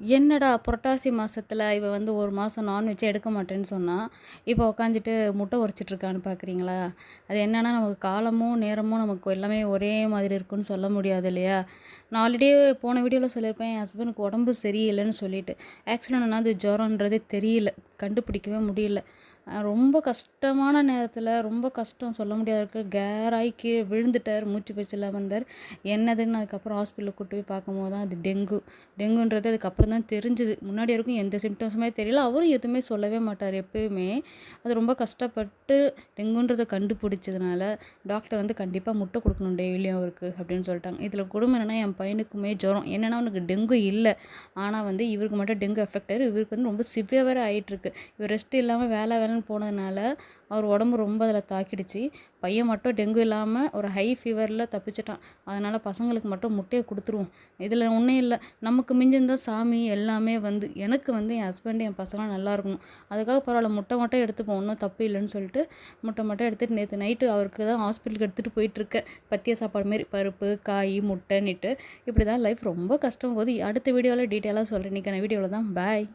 என்னடா புரட்டாசி மாசத்துல இவ வந்து 1 மாசம் நான்வெஜ்ஜே எடுக்க மாட்டேன்னு சொன்னா, இப்போ உட்காந்துட்டு முட்டை உரிச்சிட்டுருக்கான்னு பார்க்குறீங்களா? அது என்னன்னா, நமக்கு காலமும், நேரமும் நமக்கு எல்லாமே ஒரே மாதிரி இருக்குன்னு சொல்ல முடியாது இல்லையா? நான் ஆல்ரெடியே போன வீடியோல சொல்லியிருப்பேன், என் ஹஸ்பண்டுக்கு உடம்பு சரியில்லன்னு சொல்லிட்டு. ஆக்சுவலா என்னன்னா, அது ஜுரம்ன்றதே தெரியல. கண்டுபிடிக்கவே முடியல. ரொம்ப கஷ்டமான நேரத்தில, ரொம்ப கஷ்டம் சொல்ல முடியாத அளவுக்கு கேராகி கீழ விழுந்துட்டாரு. மூச்சு பேச்சு இல்லாம இருந்தாரு. என்னதுன்னு அதுக்கப்புறம் ஹாஸ்பிட்டலுக்கு கூட்டு போய் பார்க்கும்போது தான் அது டெங்கு. டெங்குன்றது அதுக்கப்புறம் தான் தெரிஞ்சுது. முன்னாடி வரைக்கும் எந்த சிம்ப்டம்ஸுமே தெரியல. அவரும் எதுவுமே சொல்லவே மாட்டாரு எப்பயுமே. அது ரொம்ப கஷ்டப்பட்டு டெங்குன்றத கண்டுபிடிச்சதுனால, டாக்டர் வந்து கண்டிப்பா முட்டை குடுக்கணும் டெய்லியும் அவருக்கு அப்படின்னு சொல்லிட்டாங்க. இதில கொடுமை என்னன்னா, என் பையனுக்குமே ஜுரம். என்னன்னா அவனுக்கு டெங்கு இல்ல. ஆனா வந்து இவருக்கு மட்டும் டெங்கு அஃபெக்ட் ஆயிரு. இவருக்கு வந்து ரொம்ப சிவியரா ஆயிட்டுருக்கு. இவர் ரெஸ்ட் இல்லாம வேலைன்னு போனதுனால, அவர் உடம்பு ரொம்ப அதில தாக்கிடுச்சு. பையன் மட்டும் டெங்கு இல்லாம ஒரு ஹை ஃபீவர்ல தப்பிச்சுட்டான். அதனால பசங்களுக்கு மட்டும் முட்டைய குடுத்துருவோம். இதில ஒண்ணும் இல்ல. நமக்கு மிஞ்சினது சாமி எல்லாமே வந்து எனக்கு வந்து என் ஹஸ்பண்ட், என் பசங்கலாம் நல்லா இருக்கணும். அதுக்காக பரவாயில்ல முட்டை மட்டும் எடுத்துப்போம். ஒண்ணும் தப்பு இல்லன்னு சொல்லிட்டு, முட்டை மட்டும் எடுத்துட்டு நேத்து நைட்டு அவருக்கு தான் ஹாஸ்பிட்டலுக்கு எடுத்துட்டு போயிட்டுருக்கேன். பத்திய சாப்பாடு மாரி பருப்பு, காய், முட்டைன்னுட்டு. இப்படி தான் லைஃப் ரொம்ப கஷ்டம் போது. அடுத்த வீடியோல டீட்டெயிலா சொல்றேன். இன்னைக்கான வீடியோல தான். பாய்.